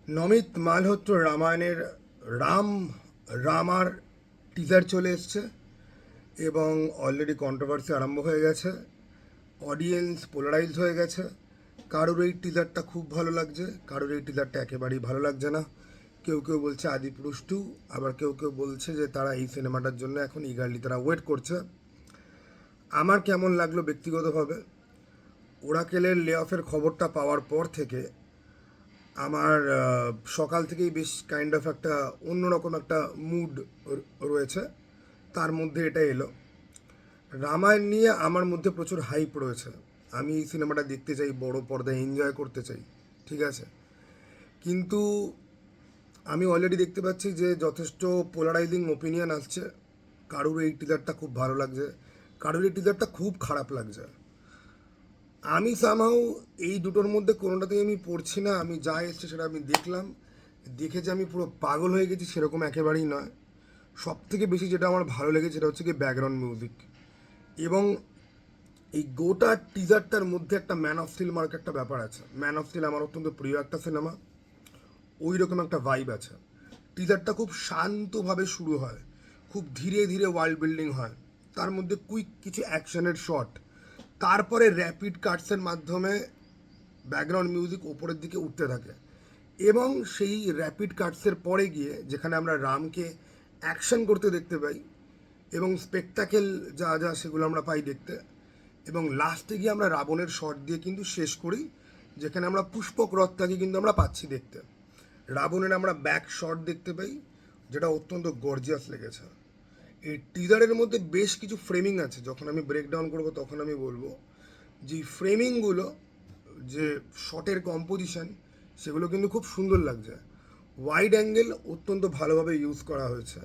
নমিত মালহোত্র রামায়ণের রাম রামার টিজার চলে এসছে এবং অলরেডি কন্ট্রোভার্সি আরম্ভ হয়ে গেছে। অডিয়েন্স পোলারাইজ হয়ে গেছে। কারোর এই টিজারটা খুব ভালো লাগছে, কারোর এই টিজারটা একেবারেই ভালো লাগছে না। কেউ কেউ বলছে আদিপুরুষ টু, আবার কেউ কেউ বলছে যে তারা এই সিনেমাটার জন্য এখন ইগারলি তারা ওয়েট করছে। আমার কেমন লাগলো ব্যক্তিগতভাবে, ওরাকেলের লে অফের খবরটা পাওয়ার পর থেকে আমার সকাল থেকেই বেশ কাইন্ড অফ একটা অন্যরকম একটা মুড রয়েছে। তার মধ্যে এটা এলো। রামায়ণ নিয়ে আমার মধ্যে প্রচুর হাইপ রয়েছে। আমি এই সিনেমাটা দেখতে চাই, বড় পর্দায় এনজয় করতে চাই, ঠিক আছে। কিন্তু আমি অলরেডি দেখতে পাচ্ছি যে যথেষ্ট পোলারাইজিং ওপিনিয়ন আসছে। কারুর এই টিজারটা খুব ভালো লাগছে, কারুর এই টিজারটা খুব খারাপ লাগছে। আমি সামহাউ এই দুটোর মধ্যে কোনোটাতেই আমি পড়ছি না। আমি যা এসছে সেটা আমি দেখলাম, দেখে যে আমি পুরো পাগল হয়ে গেছি সেরকম একেবারেই নয়। সব থেকে বেশি যেটা আমার ভালো লেগেছে সেটা হচ্ছে কি ব্যাকগ্রাউন্ড মিউজিক। এবং এই গোটা টিজারটার মধ্যে একটা ম্যান অফ স্টিল মার্ক একটা ব্যাপার আছে। ম্যান অফ স্টিল আমার অত্যন্ত প্রিয় একটা সিনেমা, ওই রকম একটা ভাইব আছে। টিজারটা খুব শান্তভাবে শুরু হয়, খুব ধীরে ধীরে ওয়ার্ল্ড বিল্ডিং হয়, তার মধ্যে কুইক কিছু অ্যাকশনের শট, তারপরে র্যাপিড কাটসের মাধ্যমে ব্যাকগ্রাউন্ড মিউজিক ওপরের দিকে উঠতে থাকে। এবং সেই র্যাপিড কাটসের পরে গিয়ে যেখানে আমরা রামকে অ্যাকশন করতে দেখতে পাই এবং স্পেকটাকেল যা যা সেগুলো আমরা পাই দেখতে, এবং লাস্টে গিয়ে আমরা রাবণের শট দিয়ে কিন্তু শেষ করি, যেখানে আমরা পুষ্পক রথটাকে কিন্তু আমরা পাচ্ছি দেখতে। রাবণের আমরা ব্যাক শট দেখতে পাই, যেটা অত্যন্ত গর্জিয়াস লেগেছে। এই টিজারের মধ্যে বেশ কিছু ফ্রেমিং আছে, যখন আমি ব্রেকডাউন করব তখন আমি বলবো যে ফ্রেমিংগুলো, যে শটের কম্পোজিশন, সেগুলো কিন্তু খুব সুন্দর লাগছে। ওয়াইড অ্যাঙ্গেল অত্যন্ত ভালোভাবে ইউজ করা হয়েছে।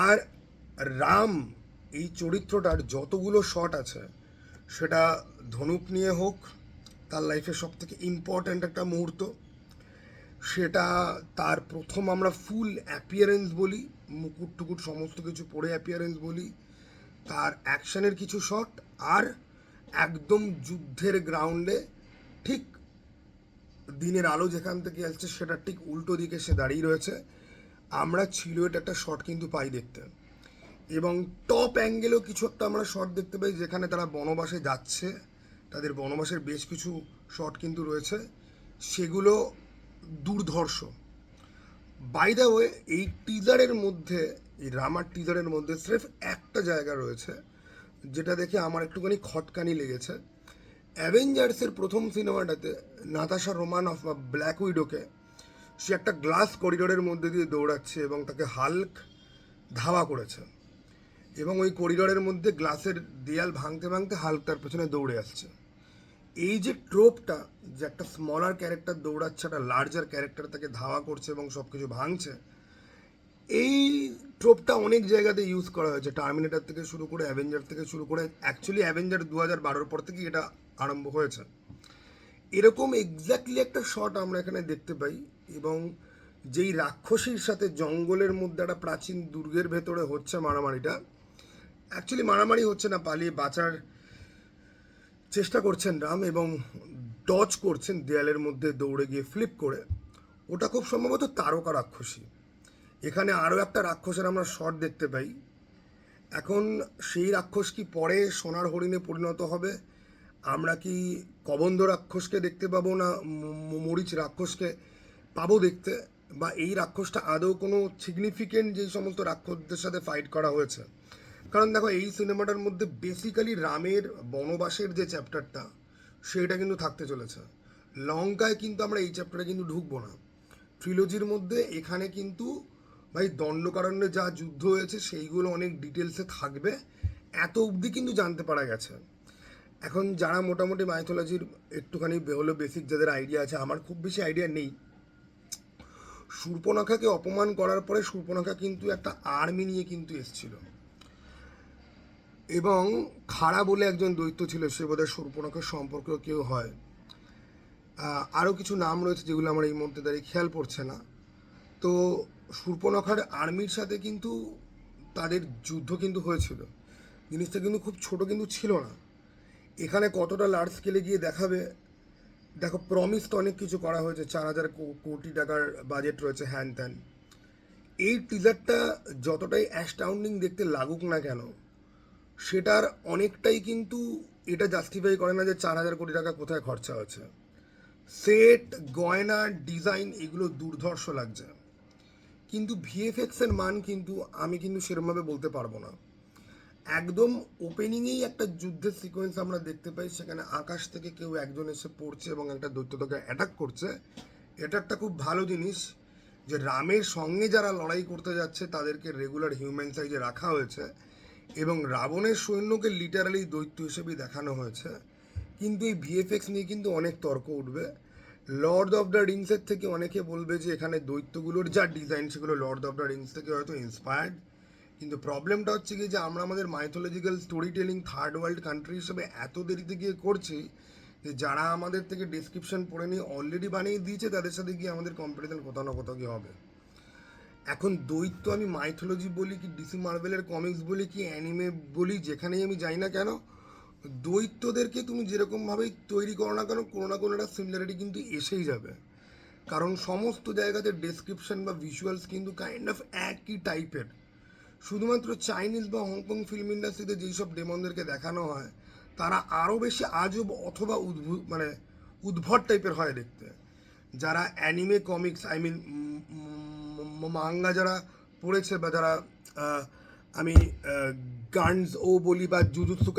আর রাম এই চরিত্রটার যতগুলো শট আছে, সেটা ধনুক নিয়ে হোক, তার লাইফের সব থেকে ইম্পর্ট্যান্ট একটা মুহূর্ত, সেটা তার প্রথম আমরা ফুল অ্যাপিয়ারেন্স বলি, মুকুট টুকুট সমস্ত কিছু পরে অ্যাপিয়ারেন্স বলি, তার অ্যাকশনের কিছু শট, আর একদম যুদ্ধের গ্রাউন্ডে ঠিক দিনের আলো যেখান থেকে আসছে সেটা ঠিক উল্টো দিকে সে দাঁড়িয়ে রয়েছে, আমরা সিলুয়েট একটা শট কিন্তু পাই দেখতে। এবং টপ অ্যাঙ্গেলেও কিছু একটা আমরা শট দেখতে পাই, যেখানে তারা বনবাসে যাচ্ছে, তাদের বনবাসের বেশ কিছু শট কিন্তু রয়েছে, সেগুলো দুর্ধর্ষ। বাই দ্য ওয়ে, এই টিজারের মধ্যে, এই রামার টিজারের মধ্যে স্রেফ একটা জায়গা রয়েছে যেটা দেখে আমার একটুখানি খটকানি লেগেছে। অ্যাভেঞ্জার্সের প্রথম সিনেমাটাতে নাতাশা রোমানফ বা ব্ল্যাক উইডোকে, সে একটা গ্লাস করিডোরের মধ্যে দিয়ে দৌড়াচ্ছে এবং তাকে হাল্ক ধাওয়া করেছে, এবং ওই করিডোরের মধ্যে গ্লাসের দেয়াল ভাঙতে ভাঙতে হাল্ক তার পেছনে দৌড়ে আসছে। এই যে ট্রোপটা, যে একটা স্মলার ক্যারেক্টার দৌড়াচ্ছে, একটা লার্জার ক্যারেক্টার তাকে ধাওয়া করছে এবং সব কিছু ভাঙছে, এই ট্রোপটা অনেক জায়গাতে ইউজ করা হয়েছে, টার্মিনেটার থেকে শুরু করে অ্যাভেঞ্জার থেকে শুরু করে, অ্যাকচুয়ালি অ্যাভেঞ্জার 2012 পর থেকেই এটা আরম্ভ হয়েছে। এরকম এক্স্যাক্টলি একটা শট আমরা এখানে দেখতে পাই। এবং যেই রাক্ষসীর সাথে জঙ্গলের মধ্যে একটা প্রাচীন দুর্গের ভেতরে হচ্ছে মারামারিটা, অ্যাকচুয়ালি মারামারি হচ্ছে না, পালিয়ে বাঁচার চেষ্টা করছেন রাম এবং ডজ করছেন দেয়ালের মধ্যে দৌড়ে গিয়ে ফ্লিপ করে, ওটা খুব সম্ভবত তারকা রাক্ষসী। এখানে আরও একটা রাক্ষসের আমরা শট দেখতে পাই। এখন সেই রাক্ষস কি পরে সোনার হরিণে পরিণত হবে, আমরা কি কবন্ধ রাক্ষসকে দেখতে পাবো, না মরিচ রাক্ষসকে পাবো দেখতে, বা এই রাক্ষসটা আদৌ কোনো সিগনিফিকেন্ট যেই সমস্ত রাক্ষসদের সাথে ফাইট করা হয়েছে। কারণ দেখো, এই সিনেমাটার মধ্যে বেসিক্যালি রামের বনবাসের যে চ্যাপ্টারটা, সেটা কিন্তু থাকতে চলেছে। লঙ্কায় কিন্তু আমরা এই চ্যাপ্টারে কিন্তু ঢুকবো না। ট্রিলজির মধ্যে এখানে কিন্তু ভাই দণ্ডকারণ্যে যা যুদ্ধ হয়েছে সেইগুলো অনেক ডিটেলসে থাকবে, এত অবধি কিন্তু জানতে পারা গেছে। এখন যারা মোটামুটি মাইথোলজির একটুখানি হলো বেসিক যাদের আইডিয়া আছে, আমার খুব বেশি আইডিয়া নেই, শূর্পণখাকে অপমান করার পরে শূর্পণখা কিন্তু একটা আর্মি নিয়ে কিন্তু এসছিল, এবং খাড়া বলে একজন দৈত্য ছিল, সে বোধহয় শূর্পণখার সম্পর্কেও কেউ হয়। আরও কিছু নাম রয়েছে যেগুলো আমার এই মুহূর্তে দাঁড়িয়ে খেয়াল পড়ছে না। তো শূর্পণখার আর্মির সাথে কিন্তু তাদের যুদ্ধ কিন্তু হয়েছিল, জিনিসটা কিন্তু খুব ছোট কিন্তু ছিল না। এখানে কতটা লার্জ স্কেলে গিয়ে দেখাবে দেখো, প্রমিস তো অনেক কিছু করা হয়েছে, 4,000 কোটি টাকার বাজেট রয়েছে, হ্যান ত্যান। এই টিজারটা যতটাই অ্যাস্টাউন্ডিং দেখতে লাগুক না কেন, সেটার অনেকটাই কিন্তু এটা জাস্টিফাই করে না যে 4,000 কোটি টাকা কোথায় খরচা হচ্ছে। সেট, গয়না, ডিজাইন এগুলো দুর্ধর্ষ লাগছে, কিন্তু ভিএফএক্স এর মান কিন্তু আমি কিন্তু সেরকমভাবে বলতে পারবো না। একদম ওপেনিংয়েই একটা যুদ্ধের সিকোয়েন্স আমরা দেখতে পাই, সেখানে আকাশ থেকে কেউ একজন এসে পড়ছে এবং একটা দৈত্যতাকে অ্যাটাক করছে। এটা একটা খুব ভালো জিনিস যে রামের সঙ্গে যারা লড়াই করতে যাচ্ছে তাদেরকে রেগুলার হিউম্যান সাইজে রাখা হয়েছে এবং রাবণের সৈন্যকে লিটারালি দৈত্য হিসেবেই দেখানো হয়েছে। কিন্তু এই ভিএফএক্স নিয়ে কিন্তু অনেক তর্ক উঠবে। লর্ড অফ দ্য রিংসের থেকে অনেকে বলবে যে এখানে দৈত্যগুলোর যা ডিজাইন সেগুলো লর্ড অফ দ্য রিংস থেকে হয়তো ইন্সপায়ার্ড। কিন্তু প্রবলেমটা হচ্ছে কি যে আমরা আমাদের mythological story telling third world country হিসেবে এত দেরিতে গিয়ে করছি যে যারা আমাদের থেকে ডিসক্রিপশন পড়ে নিয়ে অলরেডি বানিয়ে দিয়েছে তাদের সাথে গিয়ে আমাদের কম্পারিজন কোথাও না কোথাও গিয়ে হবে। এখন দৈত্য আমি মাইথোলজি বলি কি ডিসি মার্ভেলের কমিক্স বলি কি অ্যানিমে বলি, যেখানেই আমি যাই না কেন, দৈত্যদেরকে তুমি যেরকমভাবেই তৈরি করো না কেন, কোনো না কোনো একটা সিমিলারিটি কিন্তু এসেই যাবে। কারণ সমস্ত জায়গাতে ডেসক্রিপশন বা ভিজুয়ালস কিন্তু কাইন্ড অফ একই টাইপের। শুধুমাত্র চাইনিজ বা হংকং ফিল্ম ইন্ডাস্ট্রিতে যেই সব ডেমনদেরকে দেখানো হয় তারা আরও বেশি আজব অথবা উদ্ভট টাইপের হয় দেখতে। যারা অ্যানিমে কমিক্স মিন মাঙ্গা যারা পড়েছে বা যারা আহ, আমি গানস ও বলি বা জুজুৎসু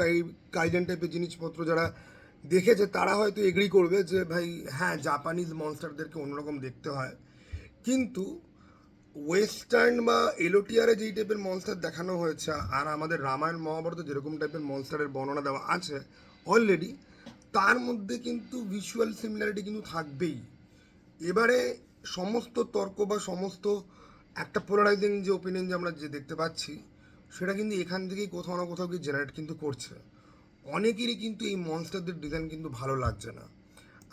কাইজেন টাইপের জিনিসপত্র যারা দেখেছে তারা হয়তো এগ্রি করবে যে ভাই হ্যাঁ, জাপানিজ মনস্টারদেরকে অন্যরকম দেখতে হয়। কিন্তু ওয়েস্টার্ন বা এলোটিয়ারে যেই টাইপের মনস্টার দেখানো হয়েছে আর আমাদের রামায়ণ মহাভারতে যেরকম টাইপের মনস্টারের বর্ণনা দেওয়া আছে অলরেডি, তার মধ্যে কিন্তু ভিজুয়াল সিমিলারিটি কিন্তু থাকবেই। এবারে সমস্ত তর্ক বা সমস্ত একটা পোলারাইজিং যে ওপিনিয়ন যে আমরা যে দেখতে পাচ্ছি সেটা কিন্তু এখান থেকেই কোথাও না কোথাও গিয়ে জেনারেট কিন্তু করছে। অনেকেরই কিন্তু এই মনস্টারদের ডিজাইন কিন্তু ভালো লাগছে না।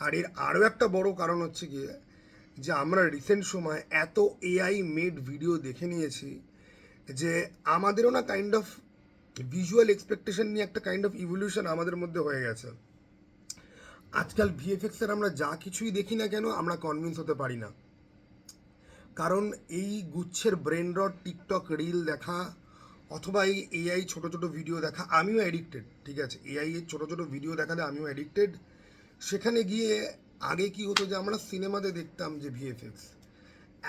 আর এর আরও একটা বড় কারণ হচ্ছে গিয়ে যে আমরা রিসেন্ট সময় এত এআই মেড ভিডিও দেখে নিয়েছি যে আমাদেরও না কাইন্ড অফ ভিজুয়াল এক্সপেকটেশন নিয়ে একটা কাইন্ড অফ ইভলিউশন আমাদের মধ্যে হয়ে গেছে। আজকাল ভিএফএক্সের আমরা যা কিছুই দেখি না কেন আমরা কনভিন্স হতে পারি না, কারণ এই গুচ্ছের ব্রেন রট টিকটক রিল দেখা অথবা এই এআই ছোটো ছোটো ভিডিও দেখা, আমিও অ্যাডিক্টেড, ঠিক আছে, এআই এর ছোটো ছোটো ভিডিও দেখাতে আমিও অ্যাডিক্টেড। সেখানে গিয়ে আগে কি হতো যে আমরা সিনেমাতে দেখতাম যে ভিএফএক্স,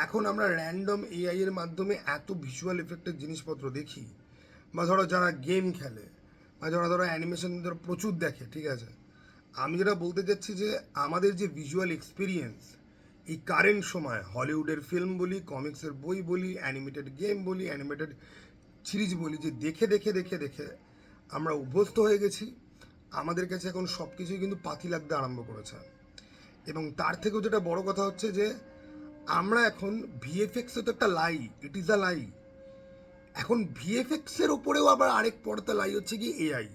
এখন আমরা র্যান্ডম এআই এর মাধ্যমে এত ভিজুয়াল এফেক্টের জিনিসপত্র দেখি। বা ধরো যারা গেম খেলে বা যারা ধরো অ্যানিমেশন ধরো প্রচুর দেখে, ঠিক আছে, আমি যেটা বলতে চাচ্ছি যে আমাদের যে ভিজুয়াল এক্সপিরিয়েন্স এই কারেন্ট সময় হলিউডের ফিল্ম বলি, কমিক্সের বই বলি, অ্যানিমেটেড গেম বলি, অ্যানিমেটেড সিরিজ বলি, যে দেখে দেখে দেখে দেখে আমরা অভ্যস্ত হয়ে গেছি। আমাদের কাছে এখন সব কিছুই কিন্তু পাতি লাগতে আরম্ভ করেছে। এবং তার থেকেও যেটা বড় কথা হচ্ছে যে আমরা এখন ভিএফএক্সে তো একটা লাই, ইট ইজ আ লাই। এখন ভিএফএক্সের ওপরেও আবার আরেক পর্দা লাই হচ্ছে কি এআই,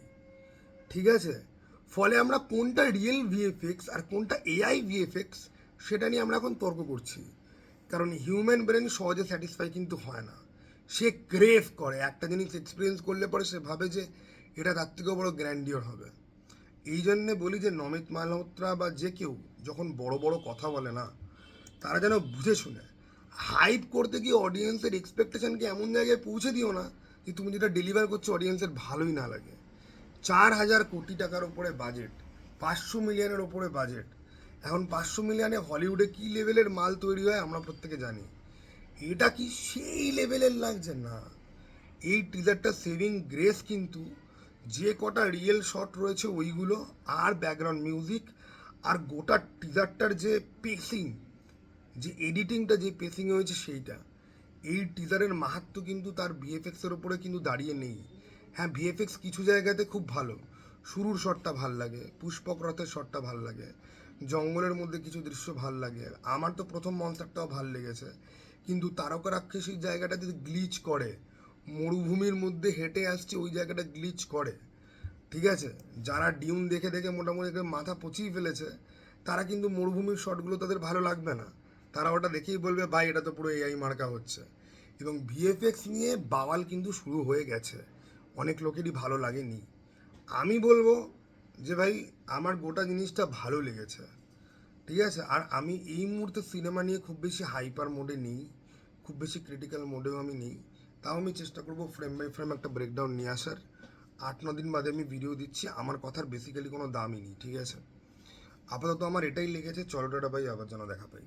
ঠিক আছে। ফলে আমরা কোনটা রিয়েল ভিএফএক্স আর কোনটা এআই ভিএফএক্স সেটা নিয়ে আমরা এখন তর্ক করছি। কারণ হিউম্যান ব্রেন সহজে স্যাটিসফাই কিন্তু হয় না, সে ক্রেভ করে একটা জিনিস এক্সপিরিয়েন্স করলে পরে সে ভাবে যে এটা তার থেকেও বড় গ্র্যান্ডিওর হবে। এই জন্যে বলি যে নমিত মালহোত্রা বা যে কেউ যখন বড় বড় কথা বলে না, তারা যেন বুঝে শুনে হাইপ করতে গিয়ে অডিয়েন্সের এক্সপেকটেশনকে এমন জায়গায় পৌঁছে দিও না যে তুমি যেটা ডেলিভার করছো অডিয়েন্সের ভালোই না লাগে। 4,000 কোটি টাকার ওপরে বাজেট, 500 মিলিয়নের ওপরে বাজেট। এখন 500 মিলিয়নে হলিউডে কী লেভেলের মাল তৈরি হয় আমরা প্রত্যেকে জানি। এটা কি সেই লেভেলের লাগছে না। এই টিজারটা সেভিং গ্রেস কিন্তু যে কটা রিয়েল শট রয়েছে ওইগুলো, আর ব্যাকগ্রাউন্ড মিউজিক, আর গোটা টিজারটার যে পেসিং, যে এডিটিংটা যে পেসিং হয়েছে সেইটা, এই টিজারের মাহাত্ম্য কিন্তু তার ভিএফএক্সের ওপরে কিন্তু দাঁড়িয়ে নেই। হ্যাঁ, ভিএফএক্স কিছু জায়গাতে খুব ভালো, শুরুর শটটা ভাল লাগে, পুষ্পক রথের শটটা ভাল লাগে, জঙ্গলের মধ্যে কিছু দৃশ্য ভাল লাগে, আমার তো প্রথম মনস্টারটাও ভাল লেগেছে। কিন্তু তারকা রাক্ষসীর জায়গাটা যদি গ্লিচ করে, মরুভূমির মধ্যে হেঁটে আসছে ওই জায়গাটা গ্লিচ করে, ঠিক আছে, যারা ডিউন দেখে দেখে মোটামুটি মাথা পচিয়ে ফেলেছে তারা কিন্তু মরুভূমির শটগুলো তাদের ভালো লাগবে না। তারা ওটা দেখেই বলবে ভাই এটা তো পুরো এআই মার্কা হচ্ছে। এবং ভিএফএক্স নিয়ে বাওয়াল কিন্তু শুরু হয়ে গেছে, অনেক লোকেরই ভালো লাগেনি। আমি বলবো যে ভাই আমার গোটা জিনিসটা ভালো লেগেছে। ঠিক আছে। আর আমি এই মুহূর্তে সিনেমা নিয়ে খুব বেশি হাইপার মোডে নেই, খুব বেশি ক্রিটিক্যাল মোডেও আমি নেই। তাও আমি চেষ্টা করবো ফ্রেম বাই ফ্রেম একটা ব্রেকডাউন নিয়ে আসার। 8-9 দিন বাদে আমি ভিডিও দিচ্ছি, আমার কথার বেসিক্যালি কোনো দামই নেই, ঠিক আছে। আপাতত আমার এটাই লেগেছে, চলো টাটা ভাই, আবার যেন দেখা পাই।